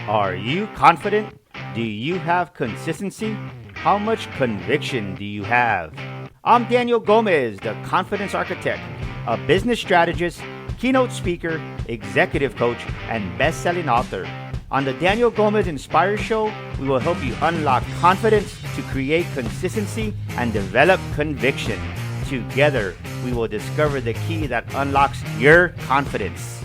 Are you confident? Do you have consistency? How much conviction do you have? I'm Daniel Gomez, the Confidence Architect, a business strategist, keynote speaker, executive coach, and best-selling author. On the Daniel Gomez Inspire Show, we will help you unlock confidence to create consistency and develop conviction. Together, we will discover the key that unlocks your confidence.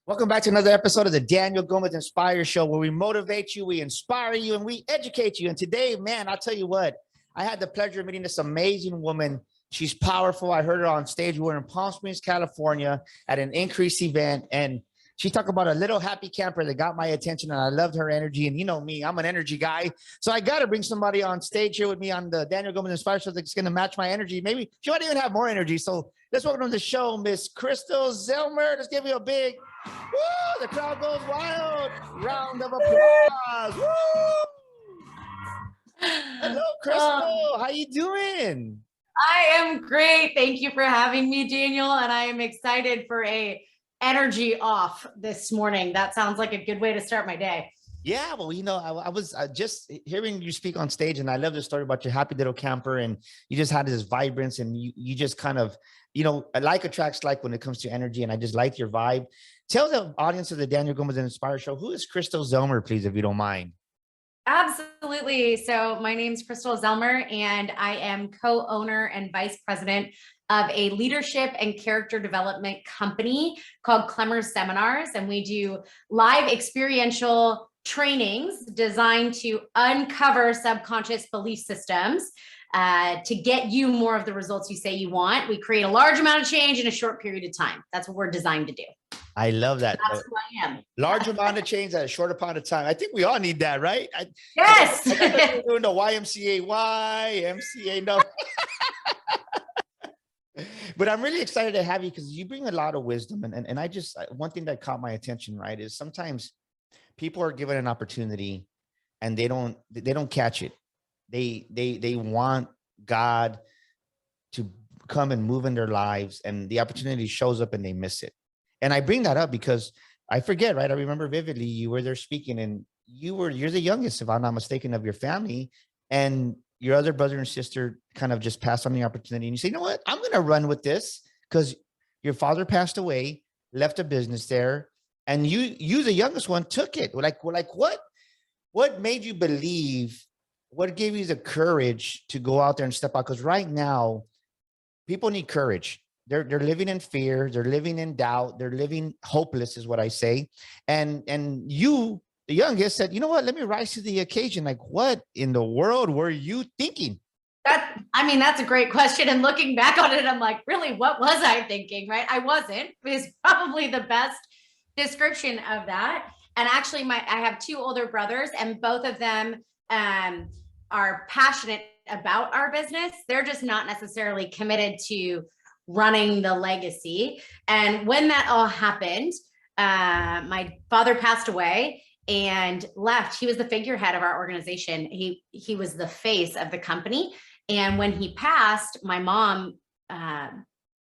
Welcome back to another episode of the Daniel Gomez Inspire Show, where we motivate you, we inspire you, and we educate you. And today, man, I'll tell you what, I had the pleasure of meeting this amazing woman. She's powerful. I heard her on stage. We were in Palm Springs, California at an Increase event, and she talked about a little happy camper that got my attention, and I loved her energy. And you know me, I'm an energy guy. So I got to bring somebody on stage here with me on the Daniel Gomez Inspire Show that's going to match my energy. Maybe she might even have more energy. So let's welcome to the show, Miss Krystal Zellmer. Let's give you a big, woo, the crowd goes wild. Round of applause. Woo! Hello, Krystal. How you doing? I am great. Thank you for having me, Daniel. And I am excited for a energy off this morning. That sounds like a good way to start my day. Yeah, well, you know, I was just hearing you speak on stage, and I love the story about your happy little camper, and you just had this vibrance, and you just kind of, you know, like attracts like when it comes to energy, and I just like your vibe. Tell the audience of the Daniel Gomez Inspire Show, who is Krystal Zellmer, please, if you don't mind. Absolutely. So my name's Krystal Zellmer, and I am co-owner and vice president of a leadership and character development company called Clemmer Seminars. And we do live experiential trainings designed to uncover subconscious belief systems to get you more of the results you say you want. We create a large amount of change in a short period of time. That's what we're designed to do. I love that. That's who I am. Large amount of change at a short amount of time. I think we all need that, right? Yes. I thought doing the YMCA, no. But I'm really excited to have you because you bring a lot of wisdom. And I just, one thing that caught my attention, right, is sometimes people are given an opportunity and they don't catch it. They want God to come and move in their lives, and the opportunity shows up and they miss it. And I bring that up because I forget, right? I remember vividly you were there speaking, and you're the youngest, if I'm not mistaken, of your family, and your other brother and sister kind of just passed on the opportunity, and you say, you know what, I'm going to run with this because your father passed away, left a business there, and you the youngest one took it. Like what made you believe? What gave you the courage to go out there and step out? Because right now, people need courage. They're living in fear. They're living in doubt. They're living hopeless, is what I say. And you, the youngest, said, you know what? Let me rise to the occasion. Like, what in the world were you thinking? That's a great question. And looking back on it, I'm like, really, what was I thinking? Right? I wasn't. Is probably the best description of that. And actually, I have two older brothers, and both of them are passionate about our business. They're just not necessarily committed to running the legacy. And when that all happened, my father passed away and left. He was the figurehead of our organization. He was the face of the company. And when he passed, my mom,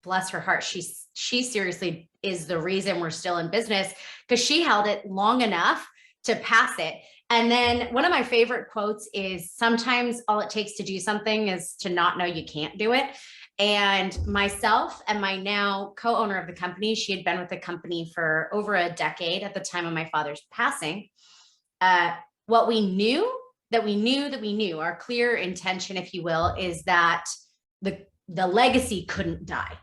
bless her heart, she seriously is the reason we're still in business, because she held it long enough to pass it. And then one of my favorite quotes is, sometimes all it takes to do something is to not know you can't do it. And myself and my now co-owner of the company, she had been with the company for over a decade at the time of my father's passing. What we knew, our clear intention, if you will, is that the legacy couldn't die.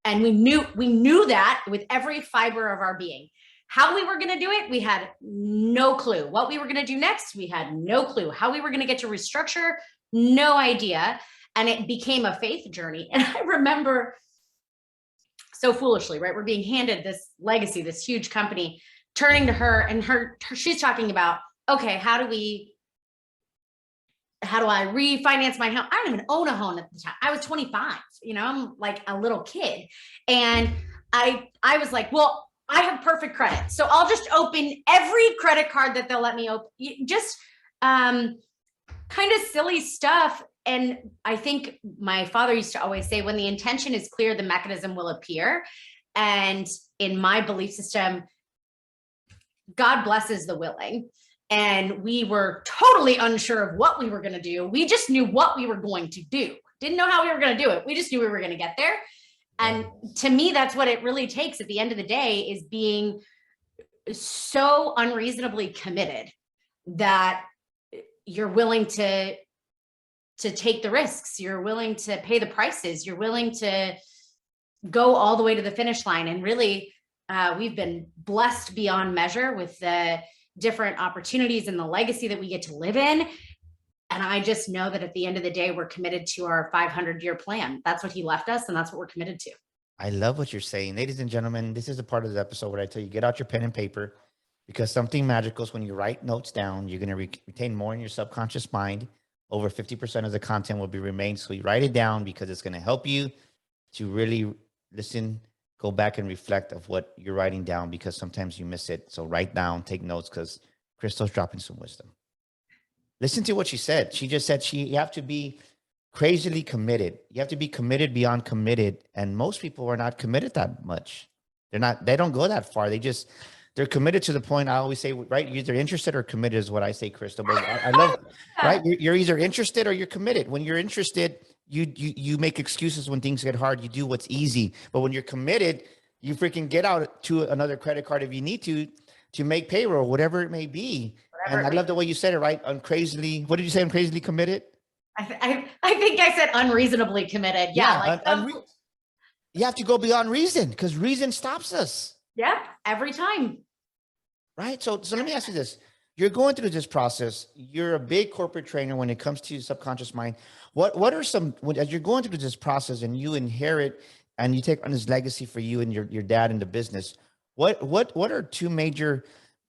And we knew that with every fiber of our being. How we were going to do it, we had no clue. What we were going to do next, we had no clue. How we were going to get to restructure, no idea. And it became a faith journey. And I remember so foolishly, right? We're being handed this legacy, this huge company, turning to her, and she's talking about, okay, how do I refinance my home? I didn't even own a home at the time. I was 25, I'm like a little kid. And I was like, well, I have perfect credit, so I'll just open every credit card that they'll let me open. Just kind of silly stuff. And I think my father used to always say, when the intention is clear, the mechanism will appear. And in my belief system, God blesses the willing. And we were totally unsure of what we were going to do. We just knew what we were going to do. Didn't know how we were going to do it. We just knew we were going to get there. And to me, that's what it really takes at the end of the day, is being so unreasonably committed that you're willing to take the risks. You're willing to pay the prices. You're willing to go all the way to the finish line. And really, we've been blessed beyond measure with the different opportunities and the legacy that we get to live in. And I just know that at the end of the day, we're committed to our 500-year plan. That's what he left us, and that's what we're committed to. I love what you're saying. Ladies and gentlemen, this is a part of the episode where I tell you, get out your pen and paper, because something magical is when you write notes down, you're going to retain more in your subconscious mind. Over 50% of the content will be remained. So you write it down, because it's going to help you to really listen, go back and reflect of what you're writing down, because sometimes you miss it. So write down, take notes, because Krystal's dropping some wisdom. Listen to what she said. She just said you have to be crazily committed. You have to be committed beyond committed. And most people are not committed that much. They don't go that far. They're committed to the point. I always say, right? You're either interested or committed is what I say, Krystal. But I love, right? You're either interested or you're committed. When you're interested, you make excuses when things get hard. You do what's easy. But when you're committed, you freaking get out to another credit card if you need to make payroll, whatever it may be. And I love the way you said it, right? What did you say? I'm crazily committed. I think I said unreasonably committed. Yeah. You have to go beyond reason, because reason stops us. Yeah. Every time. Right. So let me ask you this. You're going through this process. You're a big corporate trainer when it comes to your subconscious mind. What are as you're going through this process and you inherit and you take on this legacy for you and your dad in the business, what are two major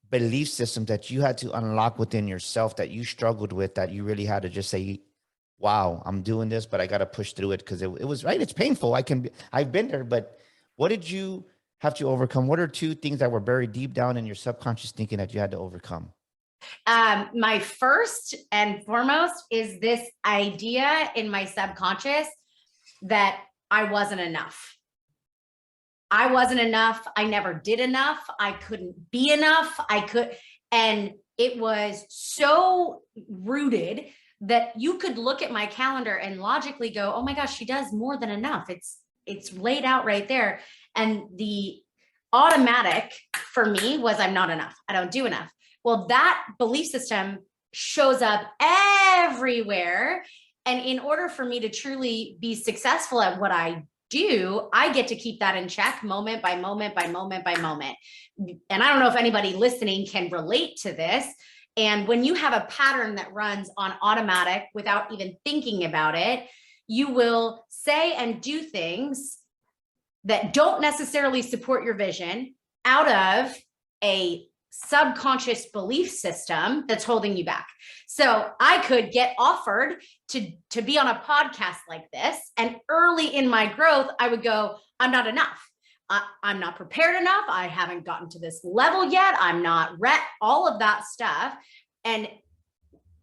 belief systems that you had to unlock within yourself that you struggled with, that you really had to just say, wow, I'm doing this, but I got to push through it, because it was right. It's painful. I've been there, but what did you have to overcome? What are two things that were buried deep down in your subconscious thinking that you had to overcome? My first and foremost is this idea in my subconscious that I wasn't enough. I wasn't enough. I never did enough. I couldn't be enough. And it was so rooted that you could look at my calendar and logically go, oh my gosh, she does more than enough. It's laid out right there. And the automatic for me was, I'm not enough. I don't do enough. Well, that belief system shows up everywhere. And in order for me to truly be successful at what I do, I get to keep that in check moment by moment by moment by moment. And I don't know if anybody listening can relate to this. And when you have a pattern that runs on automatic without even thinking about it, you will say and do things that don't necessarily support your vision out of a subconscious belief system that's holding you back. So I could get offered to be on a podcast like this, and early in my growth, I would go, I'm not enough. I'm not prepared enough. I haven't gotten to this level yet. I'm not all of that stuff. And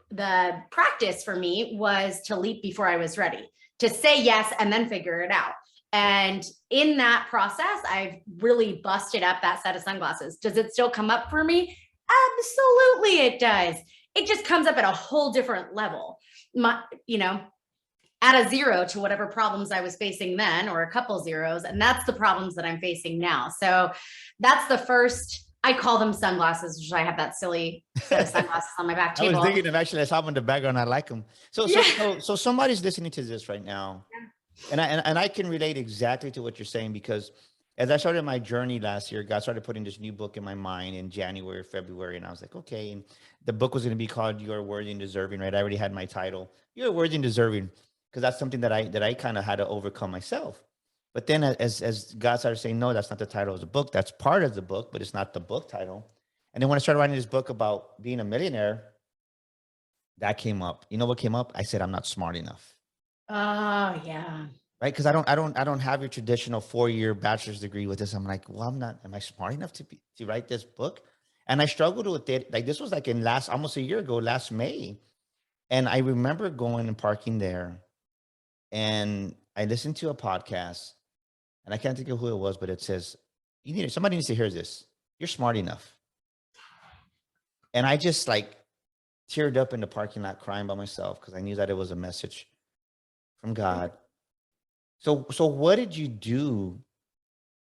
the practice for me was to leap before I was ready, to say yes and then figure it out. And in that process, I've really busted up that set of sunglasses. Does it still come up for me? Absolutely, it does. It just comes up at a whole different level. At a zero to whatever problems I was facing then, or a couple zeros. And that's the problems that I'm facing now. So that's the first, I call them sunglasses, which I have that silly set of sunglasses on my back table. I was thinking of, actually, I saw them in the background. I like them. So somebody's listening to this right now. Yeah. And I can relate exactly to what you're saying, because as I started my journey last year, God started putting this new book in my mind in January, February. And I was like, okay. And the book was going to be called You Are Worthy and Deserving, right? I already had my title. You Are Worthy and Deserving, because that's something that I kind of had to overcome myself. But then as God started saying, no, that's not the title of the book. That's part of the book, but it's not the book title. And then when I started writing this book about being a millionaire, that came up. You know what came up? I said, I'm not smart enough. Oh, yeah. Right? Because I don't have your traditional 4-year bachelor's degree with this. I'm like, well, am I smart enough to write this book? And I struggled with it. Like, this was like almost a year ago, last May. And I remember going and parking there, and I listened to a podcast, and I can't think of who it was, but it says, somebody needs to hear this. You're smart enough. And I just like teared up in the parking lot crying by myself because I knew that it was a message from God. So what did you do?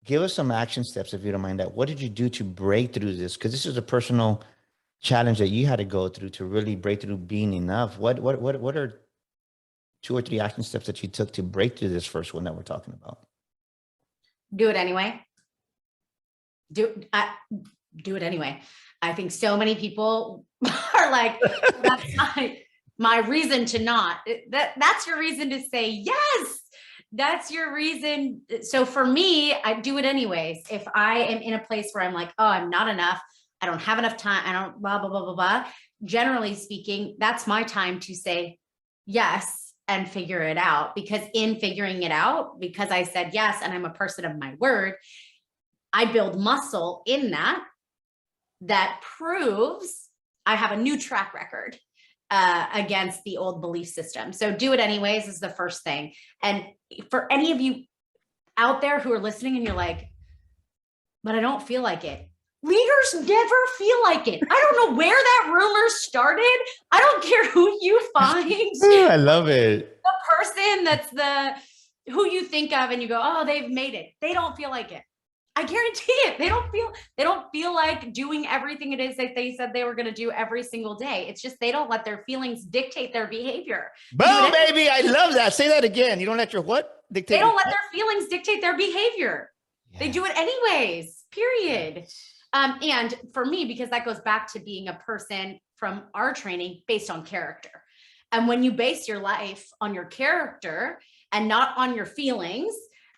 Give us some action steps if you don't mind that. What did you do to break through this? Because this is a personal challenge that you had to go through to really break through being enough. What are 2 or 3 action steps that you took to break through this first one that we're talking about? Do it anyway. Do it anyway. I think so many people are like, that's my reason to not. That's your reason to say yes. That's your reason. So for me, I do it anyways. If I am in a place where I'm like, oh, I'm not enough, I don't have enough time, I don't blah, blah, blah, blah, blah. Generally speaking, that's my time to say yes and figure it out. Because in figuring it out, because I said yes, and I'm a person of my word, I build muscle in that proves I have a new track record against the old belief system. So do it anyways is the first thing. And for any of you out there who are listening and you're like, but I don't feel like it. Leaders never feel like it. I don't know where that rumor started. I don't care who you find. I love it. The person that's who you think of and you go, oh, they've made it. They don't feel like it. I guarantee it. They don't feel like doing everything it is that they said they were going to do every single day. It's just, they don't let their feelings dictate their behavior. Boom, baby. I love that. Say that again. You don't let your what dictate? They don't let their feelings dictate their behavior. Yeah. They do it anyways, period. And for me, because that goes back to being a person from our training based on character. And when you base your life on your character and not on your feelings,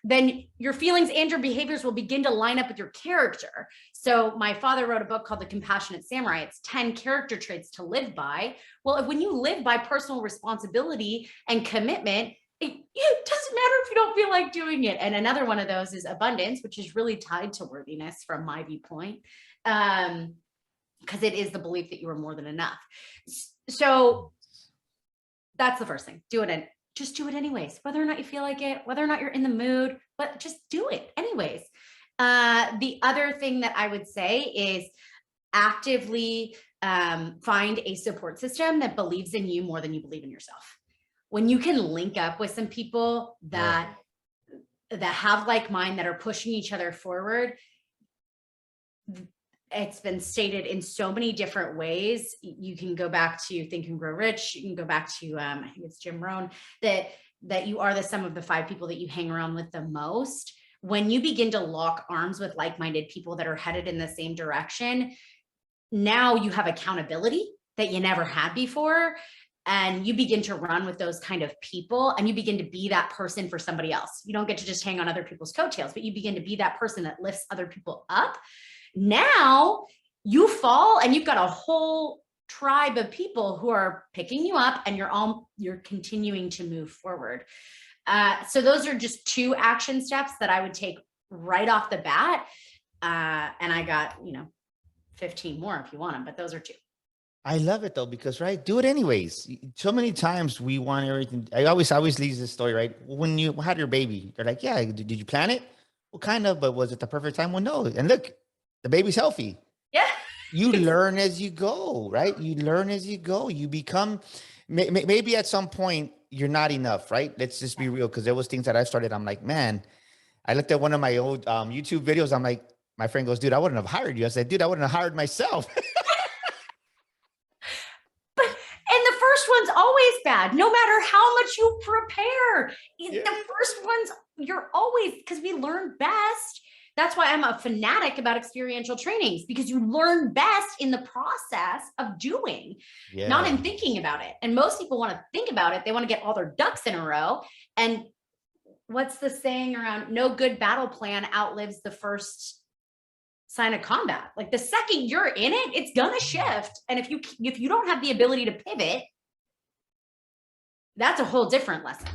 then your feelings and your behaviors will begin to line up with your character. So my father wrote a book called The Compassionate Samurai. It's 10 character traits to live by. Well, when you live by personal responsibility and commitment, it doesn't matter if you don't feel like doing it. And another one of those is abundance, which is really tied to worthiness from my viewpoint, because it is the belief that you are more than enough. So that's the first thing. Just do it anyways, whether or not you feel like it, whether or not you're in the mood, but just do it anyways. The other thing that I would say is actively find a support system that believes in you more than you believe in yourself. When you can link up with some people that have like mind, that are pushing each other forward, it's been stated in so many different ways. You can go back to Think and Grow Rich. You can go back to, I think it's Jim Rohn, that you are the sum of the 5 people that you hang around with the most. When you begin to lock arms with like-minded people that are headed in the same direction, now you have accountability that you never had before. And you begin to run with those kind of people, and you begin to be that person for somebody else. You don't get to just hang on other people's coattails, but you begin to be that person that lifts other people up. Now you fall and you've got a whole tribe of people who are picking you up, and you're continuing to move forward. So those are just 2 action steps that I would take right off the bat. And I got, 15 more if you want them, but those are 2. I love it though, because do it anyways. So many times we want everything. I always leave this story, right? When you had your baby, they're like, yeah, did you plan it? Well, kind of, but was it the perfect time? Well, no. And look, the baby's healthy. Yeah. You learn as you go, right? You learn as you go. You become, maybe at some point you're not enough, right? Let's just be real. Cause there was things that I started. I'm like, man, I looked at one of my old YouTube videos. I'm like, my friend goes, dude, I wouldn't have hired you. I said, dude, I wouldn't have hired myself. One's always bad, no matter how much you prepare. Yeah. The first ones, you're always, because we learn best. That's why I'm a fanatic about experiential trainings, because you learn best in the process of doing, not in thinking about it. And most people want to think about it. They want to get all their ducks in a row. And what's the saying around no good battle plan outlives the first sign of combat? Like the second you're in it, it's gonna shift. And if you don't have the ability to pivot, that's a whole different lesson.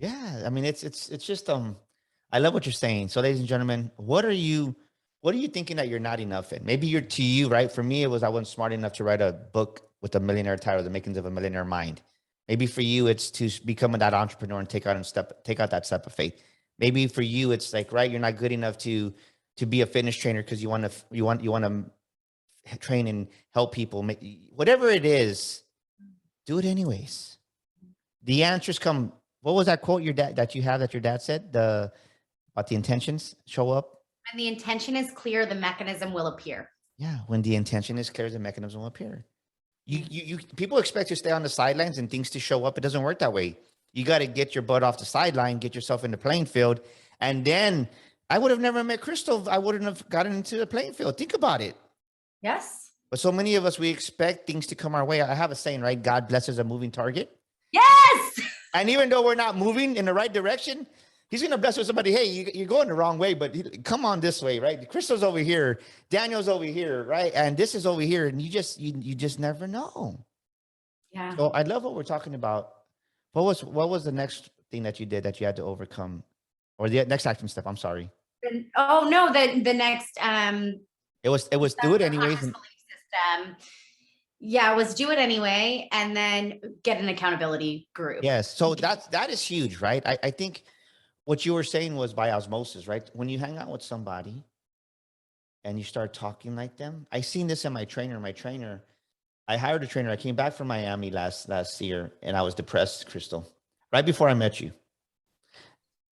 Yeah. I mean, it's just, I love what you're saying. So ladies and gentlemen, what are you thinking that you're not enough in? Maybe you're to you, right? For me, it was, I wasn't smart enough to write a book with a millionaire title, The Makings of a Millionaire Mind. Maybe for you, it's to become that entrepreneur and take out that step of faith. Maybe for you, it's like, right, you're not good enough to be a fitness trainer because you want to train and help people, make whatever it is, do it anyways. The answers come. What was that quote your dad that you have that your dad said? About the intentions show up. When the intention is clear, the mechanism will appear. Yeah, when the intention is clear, the mechanism will appear. You people expect you to stay on the sidelines and things to show up. It doesn't work that way. You got to get your butt off the sideline, get yourself in the playing field, and then I would have never met Krystal. I wouldn't have gotten into the playing field. Think about it. Yes. But so many of us, we expect things to come our way. I have a saying, right? God blesses a moving target. Yes. And even though we're not moving in the right direction, he's going to bless with somebody. Hey, you're going the wrong way, but come on this way, right? Krystal's over here. Daniel's over here, right? And this is over here. And you just never know. Yeah. So I love what we're talking about. What was the next thing that you did that you had to overcome, or the next action step? I'm sorry. Oh no, the next It was do it anyways. system. Yeah, it was do it anyway, and then get an accountability group. Yes. So that is huge, right? I think what you were saying was by osmosis, right? When you hang out with somebody and you start talking like them. I seen this in my trainer. I hired a trainer. I came back from Miami last year, and I was depressed, Krystal, right before I met you.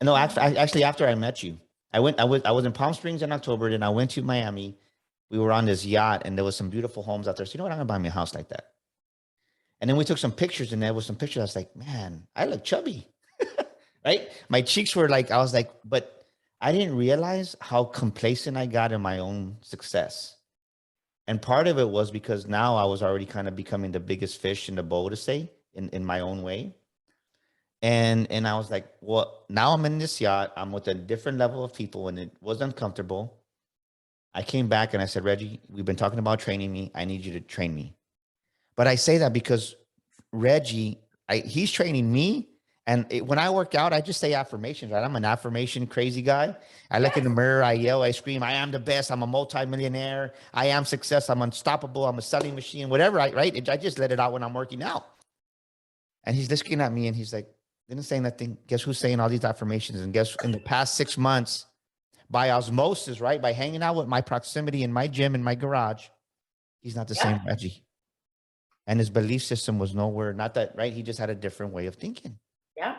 No, actually, after I met you, I was in Palm Springs in October, then I went to Miami. We were on this yacht, and there was some beautiful homes out there. So you know what? I'm gonna buy me a house like that. And then we took some pictures, and there was some pictures. I was like, man, I look chubby, right? My cheeks were like, I was like, but I didn't realize how complacent I got in my own success. And part of it was because now I was already kind of becoming the biggest fish in the bowl, to say, in my own way. And I was like, well, now I'm in this yacht. I'm with a different level of people, and it was uncomfortable. I came back and I said, Reggie, we've been talking about training me. I need you to train me. But I say that because Reggie, he's training me. And when I work out, I just say affirmations, right? I'm an affirmation crazy guy. I look in the mirror, I yell, I scream, I am the best. I'm a multimillionaire. I am success. I'm unstoppable. I'm a selling machine, whatever, right? I just let it out when I'm working out. And he's looking at me and he's like, didn't say nothing. Guess who's saying all these affirmations? And guess in the past 6 months, by osmosis, right? By hanging out with my proximity in my gym, in my garage, he's not the same Reggie. And his belief system was nowhere, not that, right? He just had a different way of thinking. Yeah.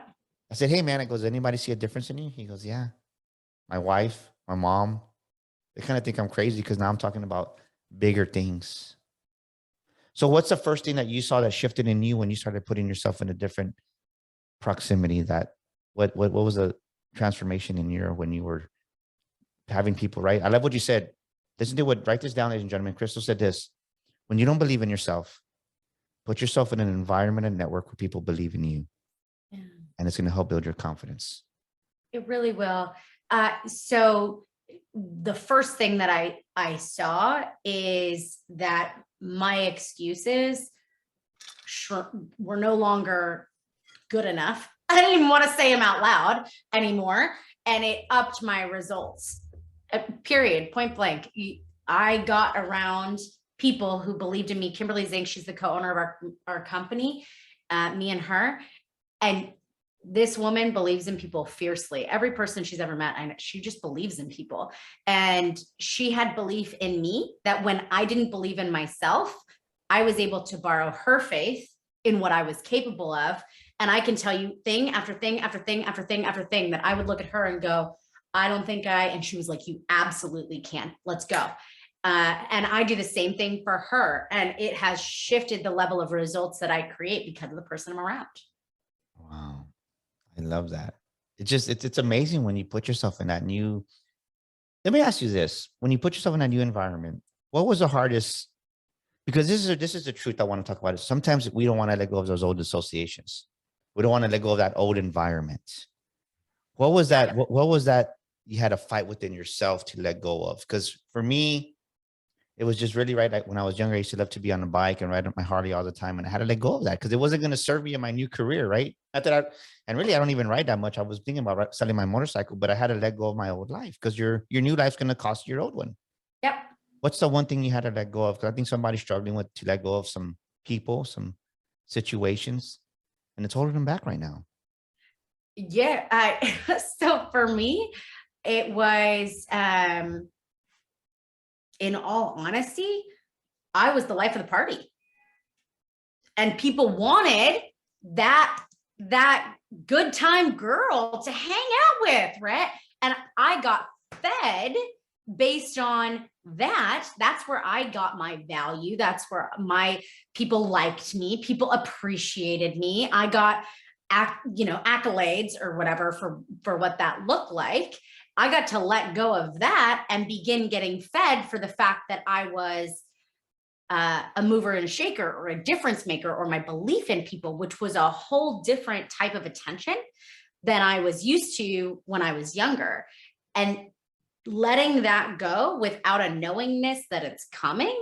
I said, hey man, it goes, anybody see a difference in you? He goes, yeah. My wife, my mom, they kind of think I'm crazy because now I'm talking about bigger things. So what's the first thing that you saw that shifted in you when you started putting yourself in a different proximity? That what was the transformation in you when you were having people, right? I love what you said. Listen to write this down, ladies and gentlemen. Krystal said this: when you don't believe in yourself, put yourself in an environment and network where people believe in you. Yeah. And it's going to help build your confidence. It really will. So the first thing that I saw is that my excuses were no longer good enough. I didn't even want to say them out loud anymore. And it upped my results. Period. Point blank. I got around people who believed in me. Kimberly Zink, she's the co-owner of our company, me and her. And this woman believes in people fiercely. Every person she's ever met, I know, she just believes in people. And she had belief in me that when I didn't believe in myself, I was able to borrow her faith in what I was capable of. And I can tell you thing after thing after thing after thing after thing that I would look at her and go, I don't think and she was like, you absolutely can. Let's go. And I do the same thing for her. And it has shifted the level of results that I create because of the person I'm around. Wow. I love that. It's amazing when you put yourself in that new. Let me ask you this: when you put yourself in that new environment, what was the hardest? Because this is the truth I want to talk about. Sometimes we don't want to let go of those old associations. We don't want to let go of that old environment. What was that? What was that you had to fight within yourself to let go of? Because for me, it was just really right. Like when I was younger, I used to love to be on a bike and ride my Harley all the time. And I had to let go of that because it wasn't going to serve me in my new career, right? Not that and really, I don't even ride that much. I was thinking about selling my motorcycle, but I had to let go of my old life because your new life's going to cost your old one. Yep. What's the one thing you had to let go of? Because I think somebody's struggling to let go of some people, some situations, and it's holding them back right now. Yeah. So for me, it was, in all honesty, I was the life of the party. And people wanted that good time girl to hang out with, right? And I got fed based on that. That's where I got my value. That's where my people liked me. People appreciated me. I got accolades or whatever for what that looked like. I got to let go of that and begin getting fed for the fact that I was a mover and a shaker or a difference maker, or my belief in people, which was a whole different type of attention than I was used to when I was younger. And letting that go without a knowingness that it's coming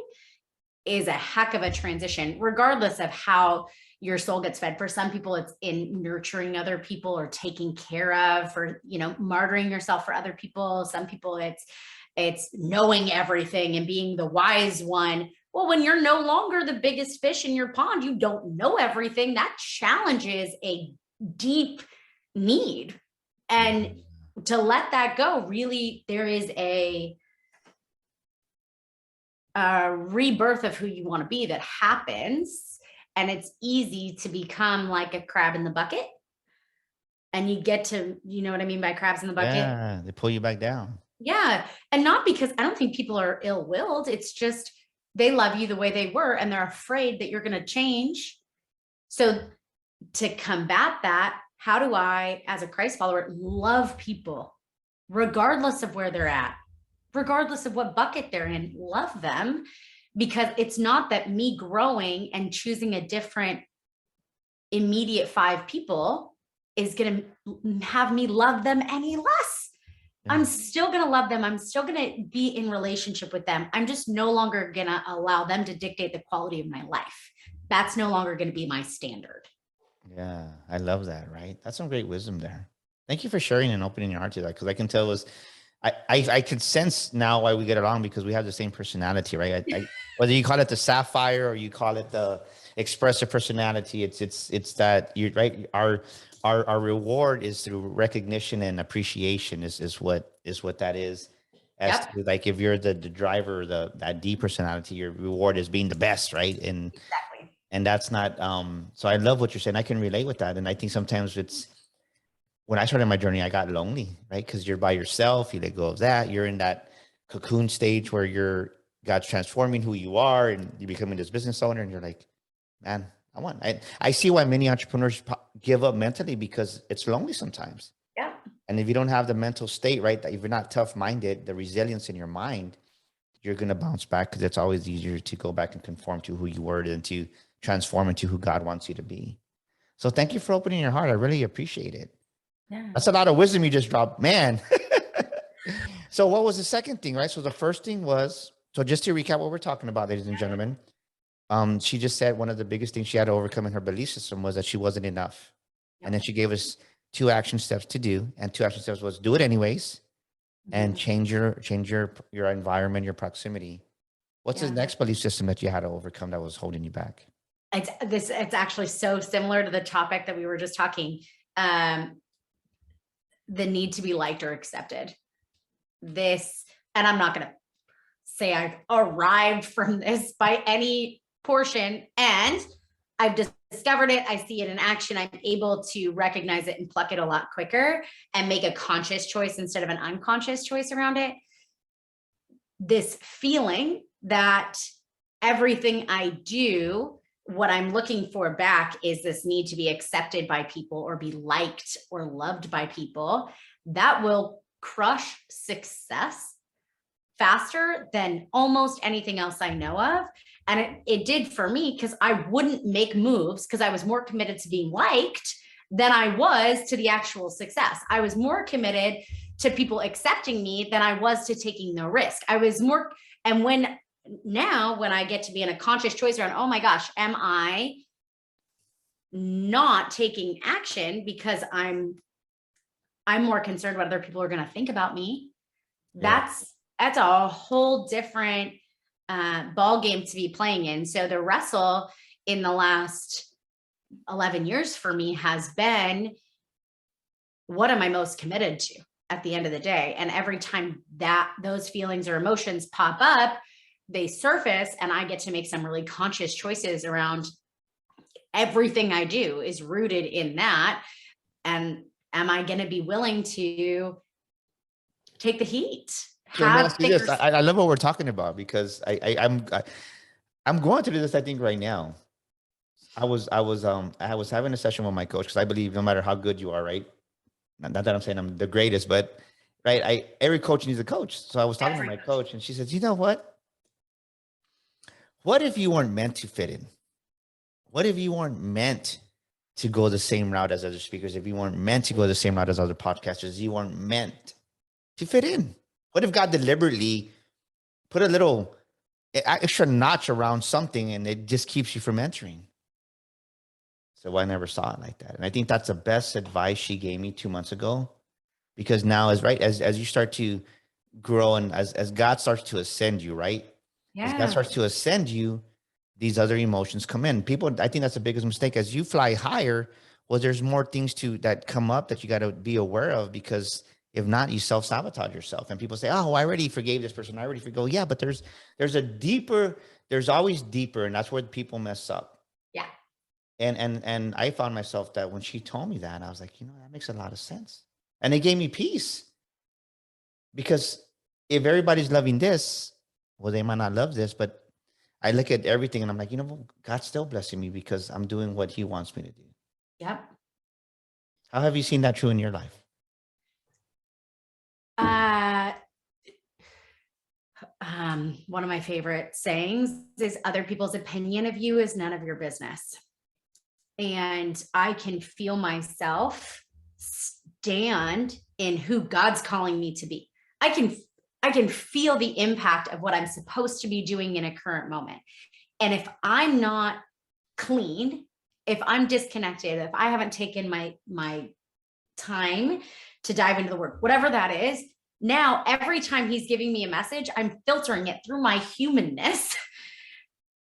is a heck of a transition, regardless of how your soul gets fed. For some people, it's in nurturing other people or taking care of, or, martyring yourself for other people. Some people it's knowing everything and being the wise one. Well, when you're no longer the biggest fish in your pond, you don't know everything. That challenges a deep need. And to let that go, really, there is a rebirth of who you want to be that happens. And it's easy to become like a crab in the bucket. And you get to, you know what I mean by crabs in the bucket? Yeah, they pull you back down. Yeah. And not because I don't think people are ill-willed. It's just they love you the way they were, and they're afraid that you're going to change. So to combat that, how do I, as a Christ follower, love people regardless of where they're at, regardless of what bucket they're in? Love them, because it's not that me growing and choosing a different immediate 5 people is going to have me love them any less. Yeah. I'm still going to love them. I'm still going to be in relationship with them. I'm just no longer going to allow them to dictate the quality of my life. That's no longer going to be my standard. Yeah, I love that. Right. That's some great wisdom there. Thank you for sharing and opening your heart to that. Cause I can tell I could sense now why we get along, because we have the same personality, right? Whether you call it the sapphire or you call it the expressive personality, it's that you're right. Our reward is through recognition and appreciation is what that is. As Yep. to, like, if you're the driver, that D personality, your reward is being the best, right? And Exactly. And that's not, so I love what you're saying. I can relate with that. And I think sometimes when I started my journey, I got lonely, right? Because you're by yourself, you let go of that. You're in that cocoon stage where God's transforming who you are and you're becoming this business owner. And you're like, man, I see why many entrepreneurs give up mentally, because it's lonely sometimes. Yeah. And if you don't have the mental state, right, that if you're not tough-minded, the resilience in your mind, you're going to bounce back, because it's always easier to go back and conform to who you were than to transform into who God wants you to be. So thank you for opening your heart. I really appreciate it. Yeah. That's a lot of wisdom you just dropped, man. So what was the second thing, right? So the first thing was, so just to recap what we're talking about, ladies and gentlemen, she just said one of the biggest things she had to overcome in her belief system was that she wasn't enough. Yep. And then she gave us 2 action steps to do. And 2 action steps was do it anyways, and change your environment, your proximity. What's the next belief system that you had to overcome that was holding you back? It's actually so similar to the topic that we were just talking. The need to be liked or accepted. And I'm not going to say I've arrived from this by any portion, and I've discovered it. I see it in action. I'm able to recognize it and pluck it a lot quicker and make a conscious choice instead of an unconscious choice around it. This feeling that everything I do, what I'm looking for back is this need to be accepted by people or be liked or loved by people, that will crush success faster than almost anything else I know of. And it did for me, because I wouldn't make moves because I was more committed to being liked than I was to the actual success. I was more committed to people accepting me than I was to taking the risk. I was more, and when I get to be in a conscious choice around, oh my gosh, am I not taking action because I'm more concerned what other people are going to think about me? Yeah. That's a whole different ball game to be playing in. So the wrestle in the last 11 years for me has been, what am I most committed to at the end of the day? And every time that those feelings or emotions pop up, they surface, and I get to make some really conscious choices around everything I do is rooted in that. And am I going to be willing to take the heat? So let me Have ask you thicker. this. I love what we're talking about because I'm going through this, I think, right now. I was having a session with my coach because I believe no matter how good you are, right? Not that I'm saying I'm the greatest, but right, every coach needs a coach. So I was talking to my coach and she says, you know what? What if you weren't meant to fit in? What if you weren't meant to go the same route as other speakers? If you weren't meant to go the same route as other podcasters, you weren't meant to fit in. What if God deliberately put a little extra notch around something and it just keeps you from entering? So I never saw it like that. And I think that's the best advice she gave me 2 months ago, because now as you start to grow and as God starts to ascend you, right? As God starts to ascend you, these other emotions come in. People, I think that's the biggest mistake. As you fly higher, well, there's more things that come up that you got to be aware of, because if not, you self-sabotage yourself. And people say, oh, I already forgave this person. I already forgo. Yeah, but there's always deeper. And that's where people mess up. Yeah. And I found myself that when she told me that, I was like, that makes a lot of sense. And it gave me peace, because if everybody's loving this, well, they might not love this, but I look at everything and I'm like, God's still blessing me because I'm doing what he wants me to do. Yep. How have you seen that true in your life? One of my favorite sayings is, other people's opinion of you is none of your business. And I can feel myself stand in who God's calling me to be. I can feel the impact of what I'm supposed to be doing in a current moment. And if I'm not clean, if I'm disconnected, if I haven't taken my time to dive into the work, whatever that is, now every time he's giving me a message, I'm filtering it through my humanness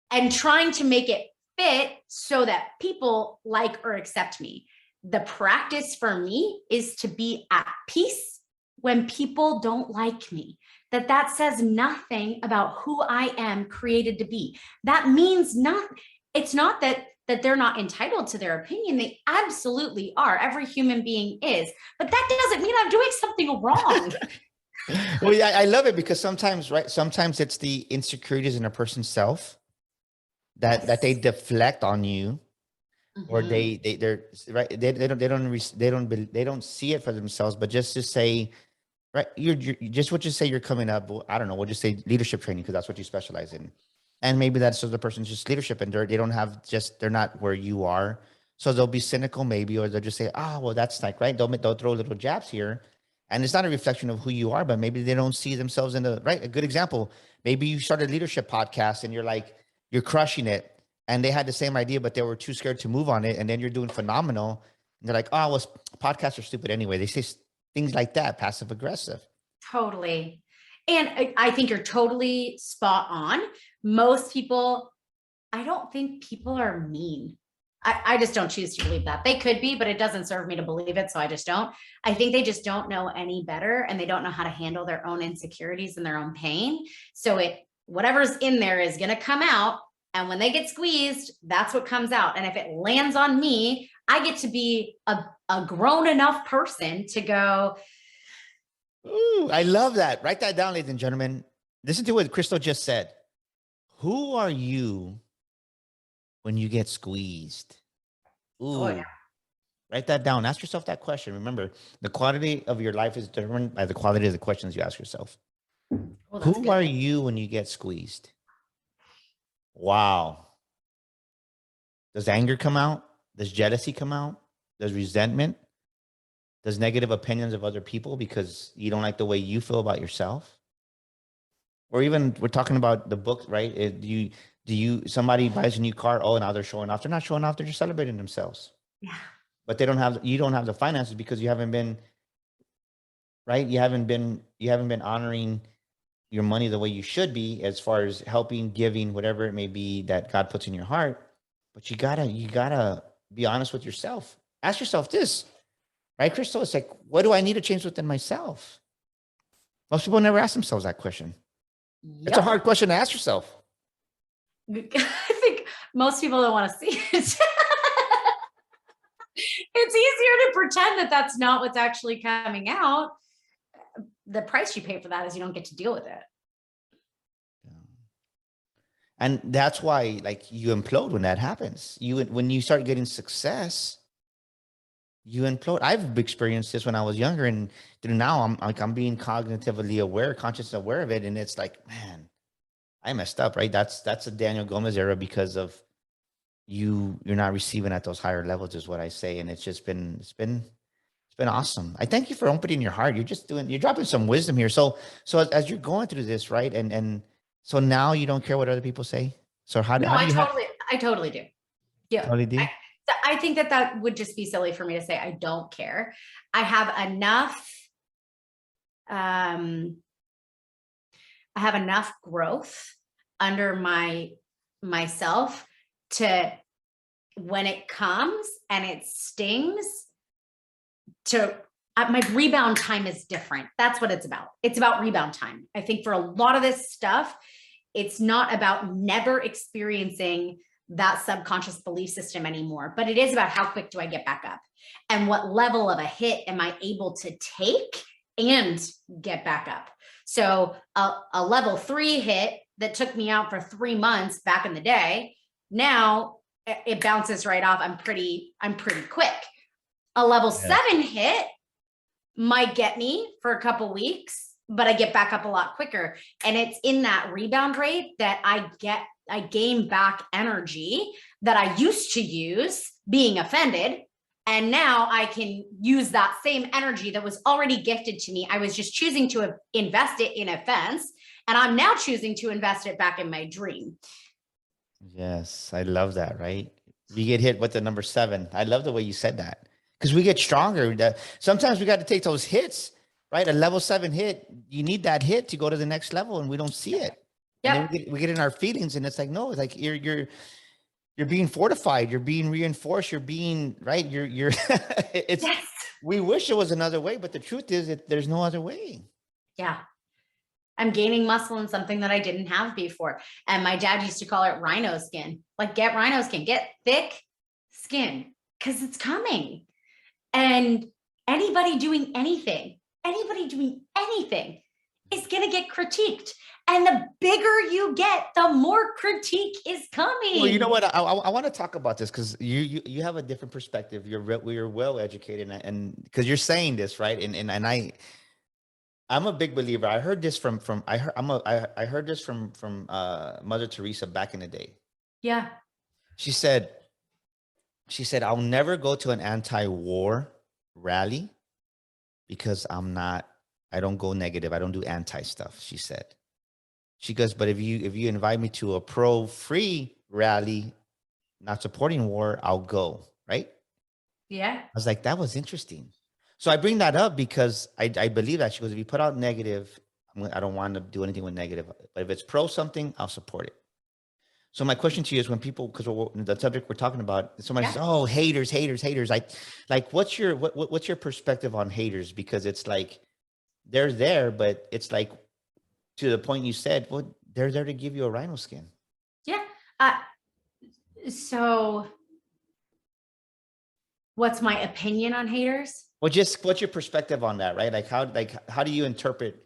and trying to make it fit so that people like or accept me. The practice for me is to be at peace when people don't like me. That says nothing about who I am created to be. That means it's not that they're not entitled to their opinion. They absolutely are. Every human being is, but that doesn't mean I'm doing something wrong. Well, yeah, I love it, because sometimes, right? Sometimes it's the insecurities in a person's self that they deflect on you, or they're right. They don't see it for themselves, but just to say, right, you're just what you say, you're coming up. I don't know. We'll just say leadership training, because that's what you specialize in. And maybe that's so the person's just leadership, and they're not where you are. So they'll be cynical maybe, or they'll just say, oh, well, that's like, right. They'll throw little jabs here. And it's not a reflection of who you are, but maybe they don't see themselves in right. A good example, maybe you started a leadership podcast and you're crushing it. And they had the same idea, but they were too scared to move on it. And then you're doing phenomenal. And they're like, oh, well, podcasts are stupid anyway. They say things like that, passive aggressive. Totally. And I think you're totally spot on. Most people, I don't think people are mean. I just don't choose to believe that. They could be, but it doesn't serve me to believe it. So I just don't. I think they just don't know any better, and they don't know how to handle their own insecurities and their own pain. So whatever's in there is going to come out. And when they get squeezed, that's what comes out. And if it lands on me, I get to be a grown enough person to go, ooh, I love that. Write that down, ladies and gentlemen. Listen to what Krystal just said. Who are you when you get squeezed? Ooh, oh, yeah. Write that down. Ask yourself that question. Remember, the quality of your life is determined by the quality of the questions you ask yourself. Well, who are you when you get squeezed? Wow. Does anger come out? Does jealousy come out? Does resentment? Does negative opinions of other people because you don't like the way you feel about yourself? Or even we're talking about the book, right? Somebody buys a new car, oh, now they're showing off. They're not showing off, they're just celebrating themselves. Yeah. But you don't have the finances because you haven't been, right? You haven't been honoring your money the way you should be, as far as helping, giving, whatever it may be that God puts in your heart. But you gotta be honest with yourself. Ask yourself this, right, Krystal? It's like, what do I need to change within myself? Most people never ask themselves that question. It's a hard question to ask yourself. I think most people don't want to see it. It's easier to pretend that that's not what's actually coming out. The price you pay for that is you don't get to deal with it. And that's why, like, you implode when that happens. When you start getting success, you implode. I've experienced this when I was younger, and now I'm being cognitively aware, consciously aware of it, and it's like, man, I messed up, right? That's a Daniel Gomez era because of you're not receiving at those higher levels, is what I say, and it's been awesome. I thank you for opening your heart. You're dropping some wisdom here. So as you're going through this, right, and so now you don't care what other people say. So how do I totally do. Yeah, totally do? I think that would just be silly for me to say I don't care. I have enough growth under myself to, when it comes and it stings, my rebound time is different. That's what it's about. It's about rebound time. I think for a lot of this stuff, it's not about never experiencing that subconscious belief system anymore, but it is about how quick do I get back up and what level of a hit am I able to take and get back up. So a level 3 hit that took me out for 3 months back in the day, now it bounces right off. I'm pretty quick. A level 7 hit might get me for a couple weeks, but I get back up a lot quicker. And it's in that rebound rate that I gain back energy that I used to use being offended. And now I can use that same energy that was already gifted to me. I was just choosing to invest it in offense. And I'm now choosing to invest it back in my dream. Yes, I love that, right? You get hit with the number 7. I love the way you said that, because we get stronger. Sometimes we got to take those hits, right? A level 7 hit, you need that hit to go to the next level, and we don't see it. Yep. And then we get in our feelings, and it's like, no, it's like you're being fortified, you're being reinforced, you're being right. It's Yes. We wish it was another way, but the truth is that there's no other way. Yeah. I'm gaining muscle in something that I didn't have before. And my dad used to call it rhino skin. Like, get rhino skin, get thick skin, because it's coming. And anybody doing anything is going to get critiqued. And the bigger you get, the more critique is coming. Well, you know what? I want to talk about this because you have a different perspective. You're well educated, and because you're saying this, right? And I'm a big believer. I heard this from I heard this from Mother Teresa back in the day. Yeah. She said, I'll never go to an anti-war rally because I don't go negative. I don't do anti stuff. She said. She goes, but if you invite me to a pro-free rally, not supporting war, I'll go. Right? Yeah. I was like, that was interesting. So I bring that up because I believe that. She goes, if you put out negative, I don't want to do anything with negative. But if it's pro something, I'll support it. So my question to you is, when people, because the subject we're talking about, somebody says, oh, haters. Like what's your perspective on haters? Because it's like, they're there, but it's like, to the point you said, well, they're there to give you a rhino skin. Yeah. So what's my opinion on haters? Well, just what's your perspective on that, right? Like how do you interpret?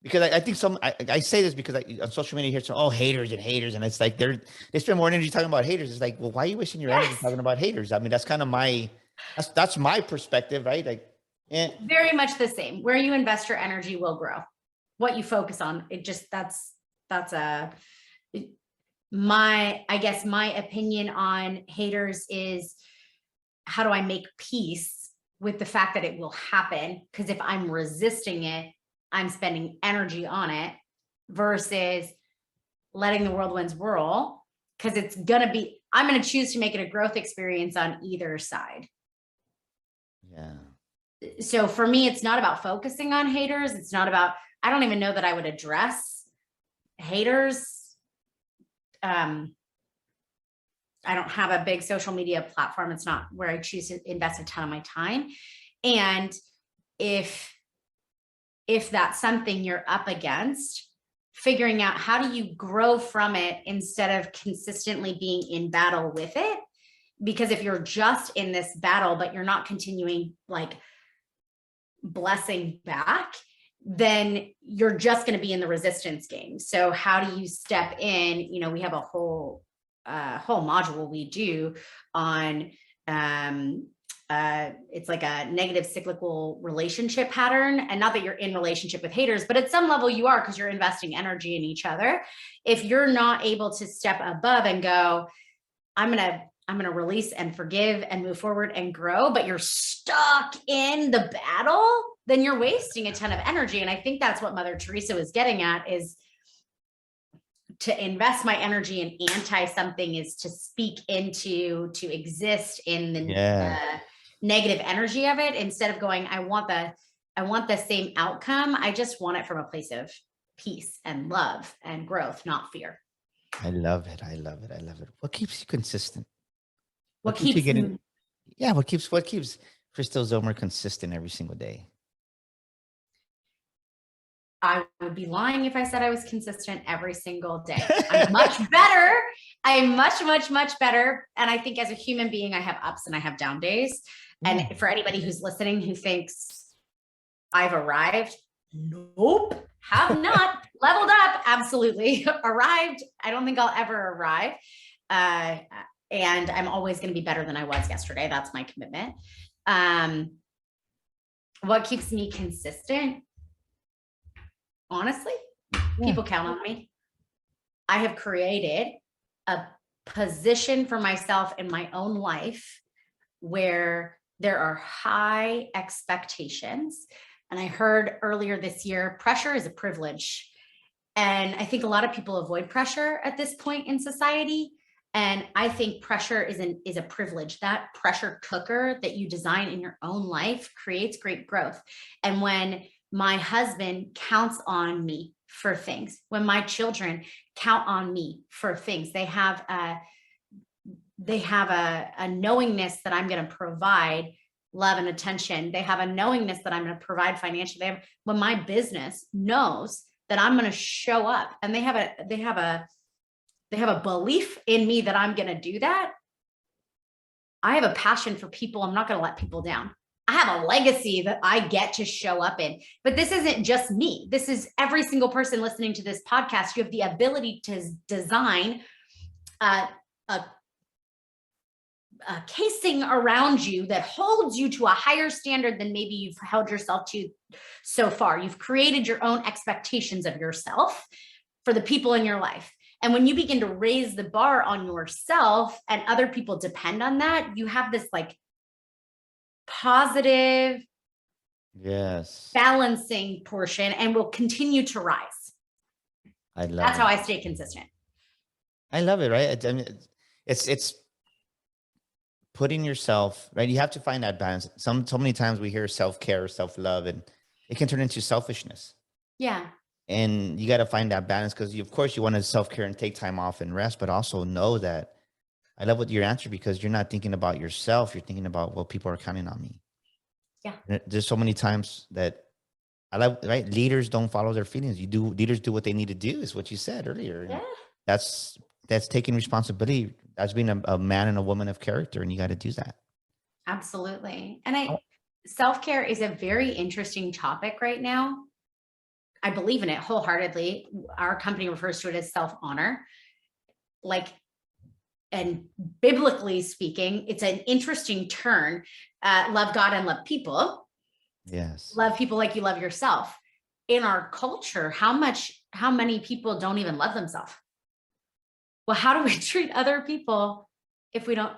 Because I think I say this because on social media here, so haters, and it's like they spend more energy talking about haters. It's like, well, why are you wasting your energy talking about haters? I mean, that's kind of that's my perspective, right? Like, very much the same. Where you invest your energy will grow. What you focus on, it just my opinion on haters is, how do I make peace with the fact that it will happen? Because if I'm resisting it, I'm spending energy on it, versus letting the whirlwinds whirl, because I'm going to choose to make it a growth experience on either side. Yeah. So for me, it's not about focusing on haters. It's not about, I don't even know that I would address haters. I don't have a big social media platform. It's not where I choose to invest a ton of my time. And if that's something you're up against, figuring out how do you grow from it instead of consistently being in battle with it. Because if you're just in this battle, but you're not continuing like blessing back, then you're just going to be in the resistance game. So how do you step in? You know, we have a whole module we do on it's like a negative cyclical relationship pattern. And not that you're in relationship with haters, but at some level you are, because you're investing energy in each other. If you're not able to step above and go, I'm going to release and forgive and move forward and grow, but you're stuck in the battle, then you're wasting a ton of energy. And I think that's what Mother Teresa was getting at, is to invest my energy in anti something is to speak into, to exist in the negative energy of it, instead of going, I want the same outcome. I just want it from a place of peace and love and growth, not fear. I love it. I love it. I love it. What keeps you consistent? What keeps you getting? Yeah. What keeps Krystal Zellmer consistent every single day? I would be lying if I said I was consistent every single day. I'm much better. I'm much, much, much better. And I think as a human being, I have ups and I have down days. And for anybody who's listening who thinks I've arrived, nope, have not. Leveled up, absolutely. Arrived, I don't think I'll ever arrive. And I'm always going to be better than I was yesterday. That's my commitment. What keeps me consistent? Honestly, people count on me. I have created a position for myself in my own life where there are high expectations. And I heard earlier this year, pressure is a privilege. And I think a lot of people avoid pressure at this point in society. And I think pressure is a privilege. That pressure cooker that you design in your own life creates great growth. And when my husband counts on me for things, when my children count on me for things, they have a knowingness that I'm going to provide love and attention. They have a knowingness that I'm going to provide financially. When my business knows that I'm going to show up, and they have a belief in me that I'm going to do that. I have a passion for people. I'm not going to let people down. I have a legacy that I get to show up in. But this isn't just me. This is every single person listening to this podcast. You have the ability to design a casing around you that holds you to a higher standard than maybe you've held yourself to so far. You've created your own expectations of yourself for the people in your life. And when you begin to raise the bar on yourself and other people depend on that, you have this like positive, balancing portion, and will continue to rise. That's how I stay consistent. I love it. Right. I mean, it's putting yourself right. You have to find that balance. So many times we hear self-care, self-love, and it can turn into selfishness. Yeah. And you got to find that balance, because of course you want to self-care and take time off and rest, but also know that I love what your answer, because you're not thinking about yourself. You're thinking about, well, people are counting on me. Yeah. And there's so many times that I love, right? Leaders don't follow their feelings. Leaders do what they need to do, is what you said earlier. Yeah. That's taking responsibility. That's being a man and a woman of character. And you got to do that. Absolutely. And self-care is a very interesting topic right now. I believe in it wholeheartedly. Our company refers to it as self-honor. And biblically speaking, it's an interesting turn. Love God and love people. Yes. Love people like you love yourself. In our culture, how many people don't even love themselves? Well, how do we treat other people if we don't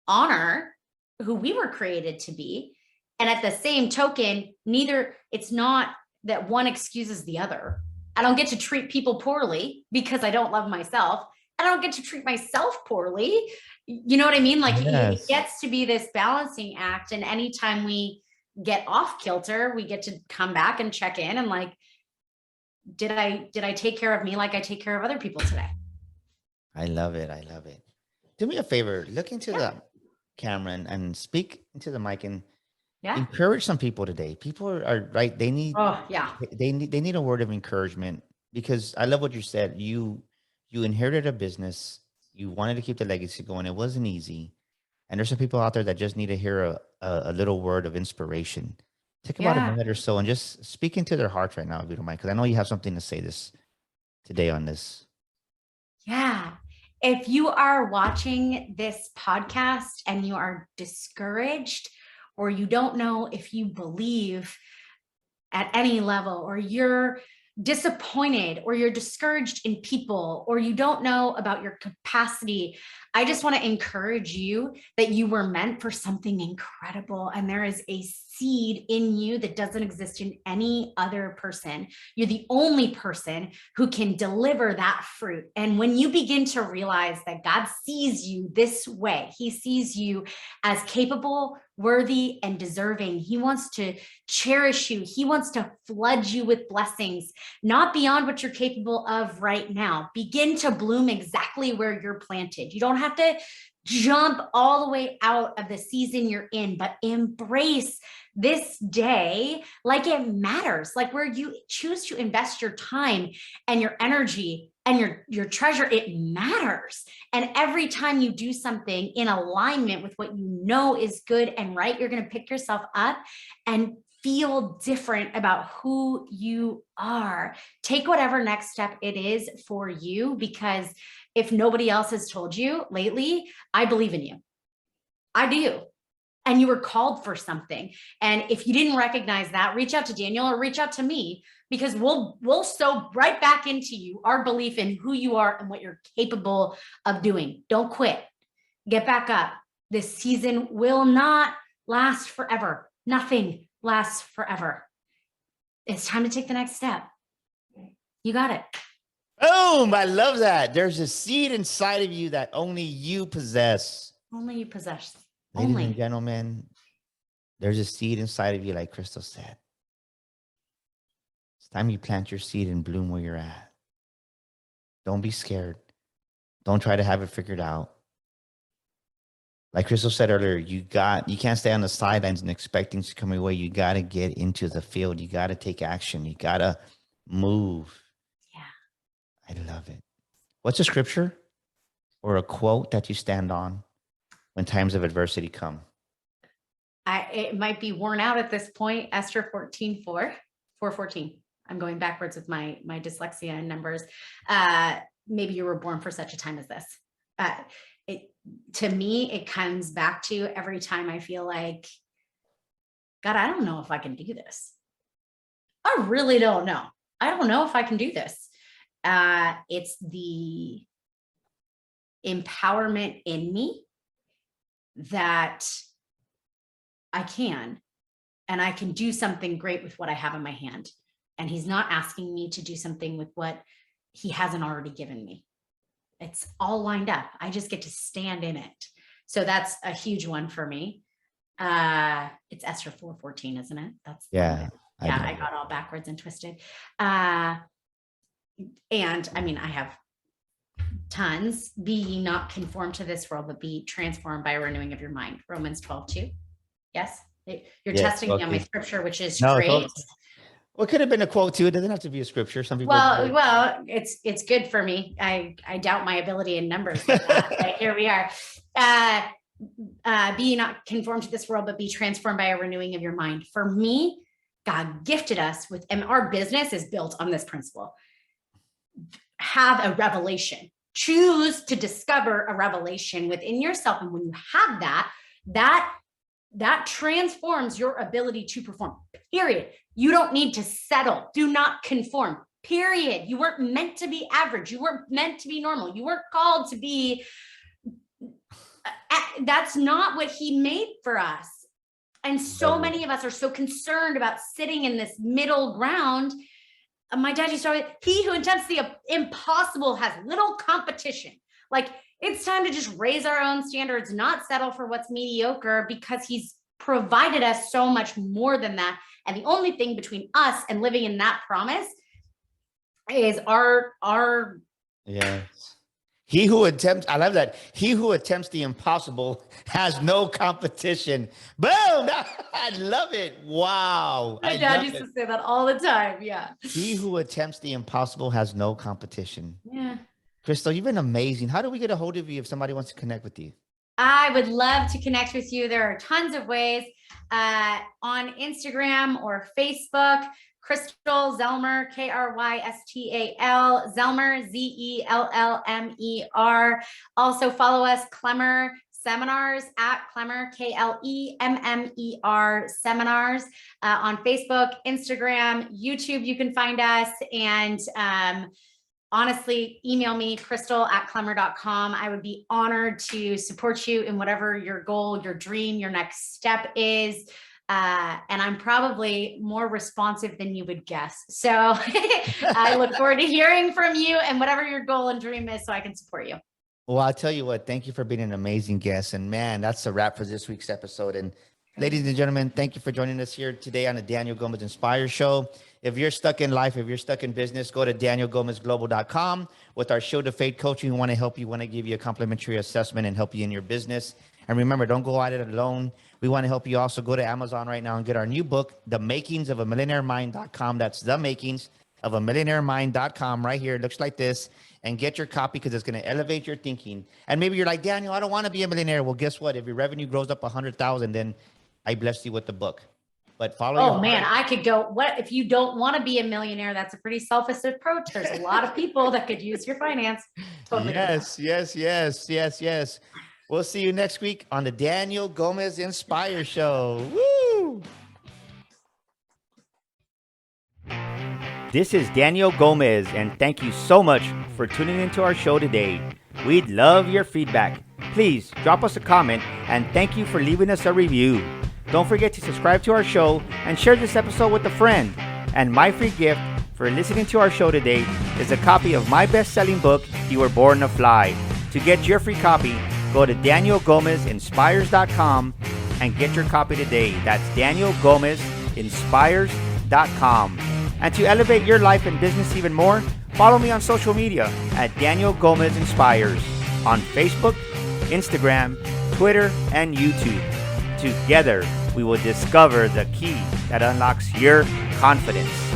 honor who we were created to be? And at the same token, it's not that one excuses the other. I don't get to treat people poorly because I don't love myself. I don't get to treat myself poorly. You know what I mean? Like It gets to be this balancing act. And anytime we get off kilter, we get to come back and check in and like, did I take care of me like I take care of other people today? I love it. I love it. Do me a favor, look into the camera and speak into the mic and encourage some people today. People are right. They need, they need a word of encouragement. because I love what you said. You inherited a business. You wanted to keep the legacy going. It wasn't easy. And there's some people out there that just need to hear a little word of inspiration. Take about a Yeah. minute or so and just speak into their hearts right now, if you don't mind, because I know you have something to say this today on this. Yeah. If you are watching this podcast and you are discouraged, or you don't know if you believe at any level, or you're disappointed, or you're discouraged in people, or you don't know about your capacity, I just want to encourage you that you were meant for something incredible. And there is a seed in you that doesn't exist in any other person. You're the only person who can deliver that fruit. And when you begin to realize that God sees you this way, He sees you as capable, worthy, and deserving. He wants to cherish you. He wants to flood you with blessings, not beyond what you're capable of right now. Begin to bloom exactly where you're planted. You don't have to jump all the way out of the season you're in, but embrace this day like it matters, like where you choose to invest your time and your energy and your treasure, it matters. And every time you do something in alignment with what you know is good and right, you're going to pick yourself up and feel different about who you are. Take whatever next step it is for you, because if nobody else has told you lately, I believe in you. I do. And you were called for something. And if you didn't recognize that, reach out to Daniel or reach out to me, because we'll sow right back into you our belief in who you are and what you're capable of doing. Don't quit. Get back up. This season will not last forever. Nothing lasts forever. It's time to take the next step. You got it. Boom! I love that. There's a seed inside of you that only you possess. Only you possess. Ladies Only. and gentlemen, there's a seed inside of you, like Krystal said. It's time you plant your seed and bloom where you're at. Don't be scared. Don't try to have it figured out. Like Krystal said earlier, you can't stay on the sidelines and expect things to come your way. You got to get into the field. You got to take action. You got to move. Yeah. I love it. What's a scripture or a quote that you stand on when times of adversity come? It might be worn out at this point. Esther 4:14. I'm going backwards with my dyslexia and numbers. Maybe you were born for such a time as this. To me, it comes back to every time I feel like, God, I don't know if I can do this. I really don't know. I don't know if I can do this. It's the empowerment in me that I can, and I can do something great with what I have in my hand. And He's not asking me to do something with what He hasn't already given me. It's all lined up. I just get to stand in it. So that's a huge one for me. It's Esther 4:14, isn't it? That's yeah. I got all backwards and twisted. And I mean, I have tons. Be ye not conformed to this world, but be transformed by a renewing of your mind. Romans 12:2. Yes. You're testing me on my scripture, which is great. Well, it could have been a quote too. It doesn't have to be a scripture. Some people. Well, it's good for me. I doubt my ability in numbers like that, but here we are. Be not conformed to this world, but be transformed by a renewing of your mind. For me, God gifted us with, and our business is built on this principle. Have a revelation. Choose to discover a revelation within yourself. And when you have that transforms your ability to perform, period. You don't need to settle. Do not conform, period. You weren't meant to be average. You weren't meant to be normal. You weren't called to be, that's not what He made for us. And so many of us are so concerned about sitting in this middle ground. My dad used to always, he who attempts the impossible has little competition. Like, it's time to just raise our own standards, not settle for what's mediocre, because He's provided us so much more than that. And the only thing between us and living in that promise is our Yes. He who attempts, I love that. He who attempts the impossible has no competition. Boom. I love it. Wow. My dad used to say that all the time. Yeah. He who attempts the impossible has no competition. Yeah. Krystal, you've been amazing. How do we get a hold of you if somebody wants to connect with you? I would love to connect with you. There are tons of ways on Instagram or Facebook. Krystal Zellmer, Krystal, Zellmer, Zellmer. Also follow us, Clemmer Seminars at Clemmer, Klemmer Seminars on Facebook, Instagram, YouTube. You can find us, and honestly, email me, krystal@clemmer.com. I would be honored to support you in whatever your goal, your dream, your next step is. And I'm probably more responsive than you would guess. So I look forward to hearing from you and whatever your goal and dream is, so I can support you. Well, I'll tell you what, thank you for being an amazing guest. And man, that's a wrap for this week's episode. And ladies and gentlemen, thank you for joining us here today on the Daniel Gomez Inspire Show. If you're stuck in life, if you're stuck in business, go to danielgomezglobal.com. With our Show to Fate coaching, we want to help you, want to give you a complimentary assessment and help you in your business. And remember, don't go at it alone. We want to help you also go to Amazon right now and get our new book, The Makings of a Millionaire Mind.com. That's The Makings of a Millionaire Mind.com right here. It looks like this. And get your copy because it's going to elevate your thinking. And maybe you're like, Daniel, I don't want to be a millionaire. Well, guess what? If your revenue grows up 100,000, then I bless you with the book. But follow. Oh man, I could go. What if you don't want to be a millionaire? That's a pretty selfish approach. There's a lot of people that could use your finance. Totally. Yes. We'll see you next week on the Daniel Gomez Inspire Show. Woo! This is Daniel Gomez, and thank you so much for tuning into our show today. We'd love your feedback. Please drop us a comment, and thank you for leaving us a review. Don't forget to subscribe to our show and share this episode with a friend. And my free gift for listening to our show today is a copy of my best-selling book, You Were Born to Fly. To get your free copy, go to danielgomezinspires.com and get your copy today. That's danielgomezinspires.com. And to elevate your life and business even more, follow me on social media at Daniel Gomez Inspires on Facebook, Instagram, Twitter, and YouTube. Together, we will discover the key that unlocks your confidence.